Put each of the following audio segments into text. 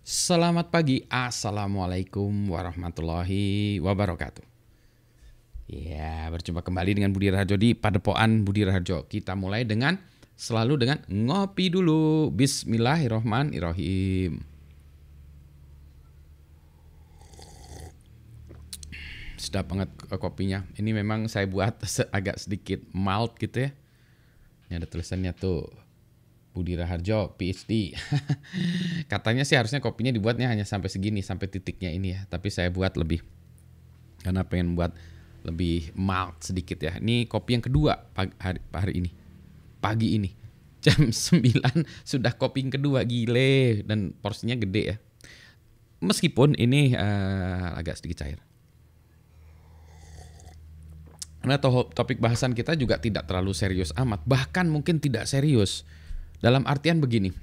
Selamat pagi, Assalamualaikum warahmatullahi wabarakatuh. Ya, berjumpa kembali dengan Budi Raharjo di Padepokan Budi Raharjo. Kita mulai dengan selalu dengan ngopi dulu. Bismillahirrohmanirrohim. Sedap banget kopinya. Ini memang saya buat agak sedikit mild gitu ya. Ini ada tulisannya tuh, Budi Raharjo PhD. Katanya sih harusnya kopinya dibuatnya hanya sampai segini, sampai titiknya ini ya. Tapi saya buat lebih, karena pengen buat lebih mild sedikit ya. Ini kopi yang kedua hari ini. Pagi ini. Jam 9 sudah kopi yang kedua, gile. Dan porsinya gede ya. Meskipun ini agak sedikit cair. Karena topik bahasan kita juga tidak terlalu serius amat. Bahkan mungkin tidak serius. Dalam artian begini.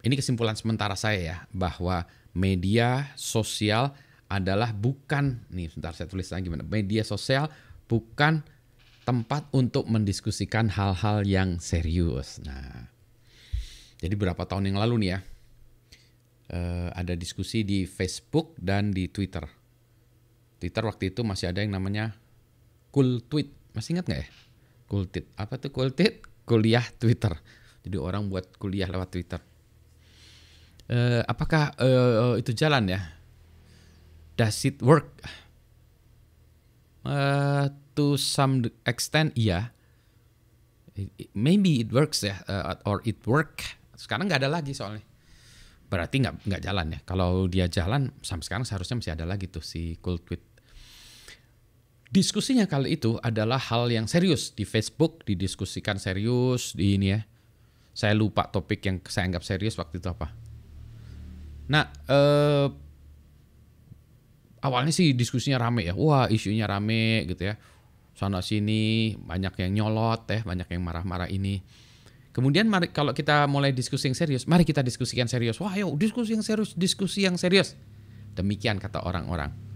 Ini kesimpulan sementara saya ya. Bahwa media sosial adalah bukan, nih sebentar saya tulis lagi gimana. Media sosial bukan tempat untuk mendiskusikan hal-hal yang serius. Nah, jadi berapa tahun yang lalu nih ya. Ada diskusi di Facebook dan di Twitter. Twitter waktu itu masih ada yang namanya Cool Tweet. Masih ingat nggak ya? Cool Tweet. Apa tuh Cool Tweet? Kuliah Twitter. Jadi orang buat kuliah lewat Twitter. Apakah itu jalan ya? Does it work? To some extent, iya. Maybe it works ya, or it work. Sekarang nggak ada lagi soalnya. Berarti nggak jalan ya. Kalau dia jalan, sampai sekarang seharusnya masih ada lagi tuh si Cool Tweet. Diskusinya kali itu adalah hal yang serius. Di Facebook didiskusikan serius, di ini ya. Saya lupa topik yang saya anggap serius waktu itu apa. Nah, awalnya sih diskusinya rame ya. Wah, isunya rame gitu ya. Sana sini banyak yang nyolot ya, banyak yang marah-marah ini. Kemudian kalau kita mulai diskusi yang serius, mari kita diskusikan serius. Wah, ayo diskusi yang serius, diskusi yang serius. Demikian kata orang-orang.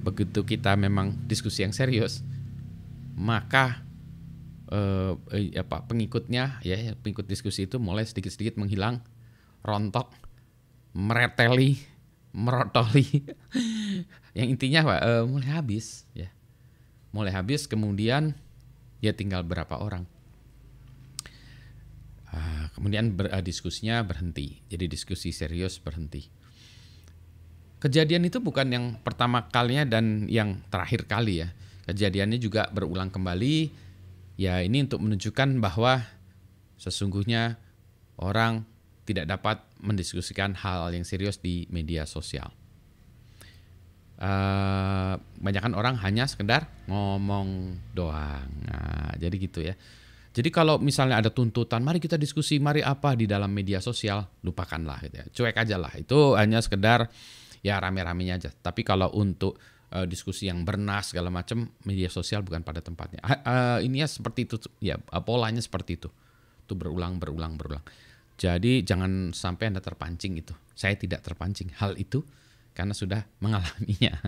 Begitu kita memang diskusi yang serius, maka pengikutnya ya, pengikut diskusi itu mulai sedikit-sedikit menghilang, rontok, mereteli, merotoli. Yang intinya mulai habis ya. Mulai habis, kemudian ya tinggal berapa orang. Kemudian diskusinya berhenti. Jadi diskusi serius berhenti. Kejadian itu bukan yang pertama kalinya dan yang terakhir kali ya. Kejadiannya juga berulang kembali. Ya, ini untuk menunjukkan bahwa sesungguhnya orang tidak dapat mendiskusikan hal yang serius di media sosial. Banyakan orang hanya sekedar ngomong doang. Nah, jadi gitu ya. Jadi kalau misalnya ada tuntutan, mari kita diskusi, mari apa di dalam media sosial, lupakanlah gitu ya. Cuek aja lah. Itu hanya sekedar ya rame-ramenya aja. Tapi kalau untuk diskusi yang bernas segala macam, media sosial bukan pada tempatnya. Ini ya seperti itu ya, polanya seperti itu. Itu berulang. Jadi jangan sampai Anda terpancing itu. Saya tidak terpancing hal itu karena sudah mengalaminya.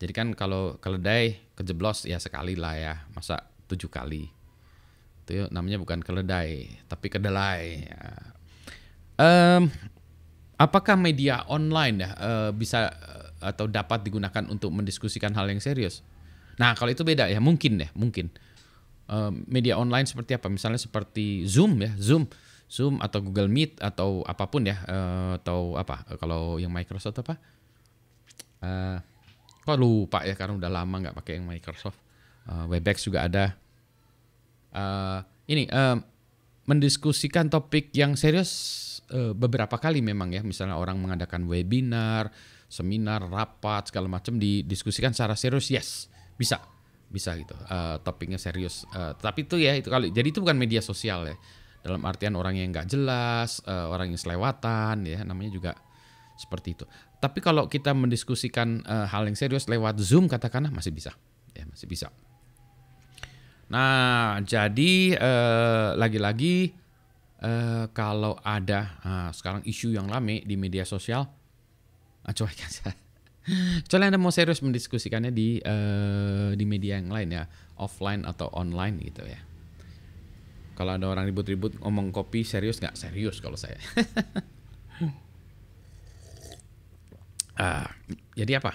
Jadi kan kalau keledai kejeblos ya sekali lah ya, masa 7 kali. Itu namanya bukan keledai, tapi kedelai. Ya. Apakah media online ya bisa atau dapat digunakan untuk mendiskusikan hal yang serius? Nah, kalau itu beda ya, mungkin. Media online seperti apa? Misalnya seperti Zoom ya, Zoom atau Google Meet atau apapun ya, atau apa? Kalau yang Microsoft apa? Kok lupa ya karena udah lama nggak pakai yang Microsoft. Webex juga ada. Mendiskusikan topik yang serius beberapa kali memang ya, misalnya orang mengadakan webinar, seminar, rapat segala macam didiskusikan secara serius, yes, bisa gitu, topiknya serius. Tapi itu ya, itu kalau jadi itu bukan media sosial ya, dalam artian orang yang nggak jelas, orang yang selewatan ya, namanya juga seperti itu. Tapi kalau kita mendiskusikan hal yang serius lewat Zoom katakanlah masih bisa. Nah, jadi lagi-lagi kalau ada sekarang isu yang rame di media sosial, cuek aja. Kecuali Anda mau serius mendiskusikannya di, di media yang lain ya, offline atau online gitu ya. Kalau ada orang ribut-ribut ngomong kopi serius nggak? Serius kalau saya. Jadi apa?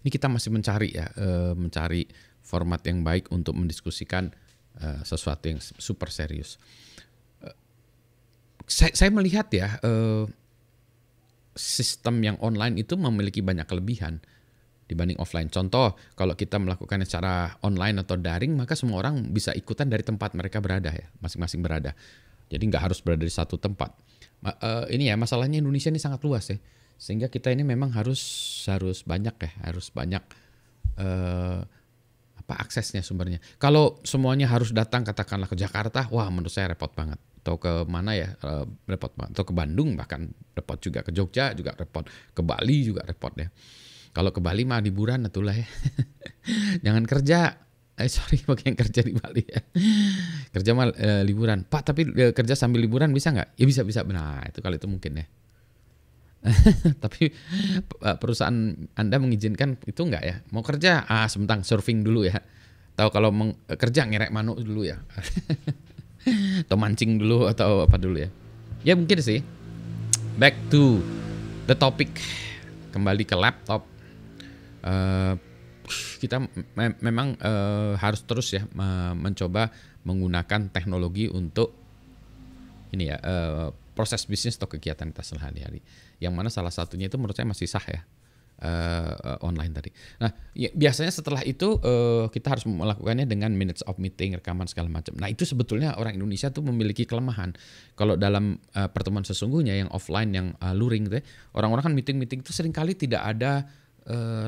Ini kita masih mencari ya, mencari format yang baik untuk mendiskusikan sesuatu yang super serius. Saya melihat ya, sistem yang online itu memiliki banyak kelebihan dibanding offline. Contoh, kalau kita melakukannya secara online atau daring, maka semua orang bisa ikutan dari tempat mereka berada ya, masing-masing berada. Jadi nggak harus berada di satu tempat. Ini ya masalahnya Indonesia ini sangat luas ya, sehingga kita ini memang harus banyak ya, harus banyak aksesnya sumbernya. Kalau semuanya harus datang katakanlah ke Jakarta, wah menurut saya repot banget. Atau ke mana ya, repot banget. Atau ke Bandung bahkan repot juga, ke Jogja juga repot, ke Bali juga repot ya. Kalau ke Bali mah liburan itulah ya. Jangan kerja. Sorry bagi yang kerja di Bali ya. Kerja mah liburan. Pak tapi kerja sambil liburan bisa nggak? Ya bisa. Nah itu kalau itu mungkin ya. Tapi perusahaan Anda mengizinkan itu nggak ya? Mau kerja? Sebentar surfing dulu ya. Tahu kalau kerja ngerek manuk dulu ya. Atau mancing dulu atau apa dulu ya. Ya mungkin sih. Back to the topic. Kembali ke laptop. Kita memang harus terus ya mencoba menggunakan teknologi untuk ini ya, proses bisnis atau kegiatan kita sehari-hari. Yang mana salah satunya itu menurut saya masih sah ya, online tadi. Nah ya, biasanya setelah itu kita harus melakukannya dengan minutes of meeting, rekaman segala macam. Nah itu sebetulnya orang Indonesia tuh memiliki kelemahan. Kalau dalam pertemuan sesungguhnya yang offline yang luring tuh, orang-orang kan meeting itu seringkali tidak ada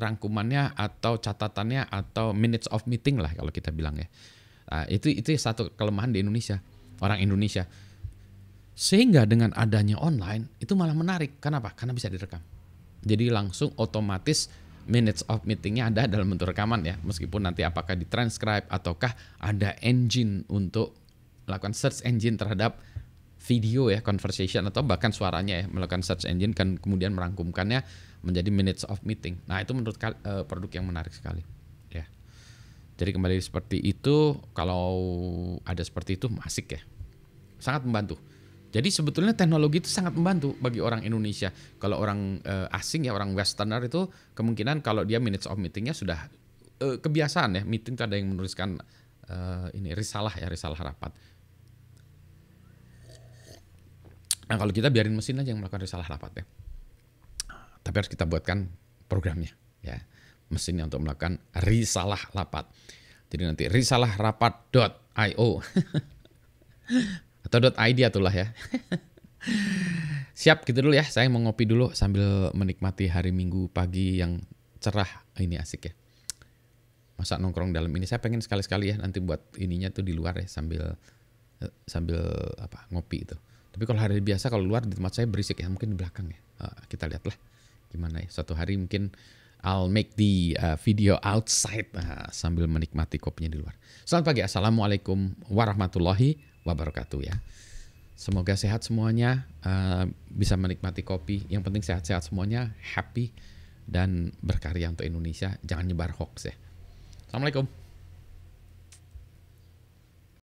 rangkumannya atau catatannya atau minutes of meeting lah kalau kita bilang ya. Nah, itu satu kelemahan di Indonesia, orang Indonesia. Sehingga dengan adanya online itu malah menarik. Kenapa? Karena bisa direkam. Jadi langsung otomatis minutes of meetingnya ada dalam bentuk rekaman ya. Meskipun nanti apakah ditranscribe ataukah ada engine untuk melakukan search engine terhadap video ya, conversation atau bahkan suaranya ya, melakukan search engine kan kemudian merangkumkannya menjadi minutes of meeting. Nah itu menurut produk yang menarik sekali ya. Jadi kembali seperti itu, kalau ada seperti itu asik ya, sangat membantu. Jadi sebetulnya teknologi itu sangat membantu bagi orang Indonesia. Kalau orang asing ya, orang westerner itu kemungkinan kalau dia minutes of meetingnya sudah kebiasaan ya, meeting itu ada yang menuliskan ini risalah rapat. Nah kalau kita biarin mesin aja yang melakukan risalah rapat ya. Tapi harus kita buatkan programnya ya, mesinnya untuk melakukan risalah rapat. Jadi nanti risalahrrapat.io atau .id atulah ya. Siap gitu dulu ya, saya mau ngopi dulu sambil menikmati hari Minggu pagi yang cerah. Ini asik ya, masa nongkrong dalam ini. Saya pengen sekali-sekali ya nanti buat ininya tuh di luar ya, sambil ngopi itu. Tapi kalau hari biasa, kalau luar di tempat saya berisik ya, mungkin di belakang ya. Kita lihatlah gimana ya. Suatu hari mungkin I'll make the video outside sambil menikmati kopinya di luar. Selamat pagi, assalamualaikum warahmatullahi wabarakatuh ya. Semoga sehat semuanya, bisa menikmati kopi. Yang penting sehat-sehat semuanya, happy dan berkarya untuk Indonesia. Jangan nyebar hoax ya. Assalamualaikum.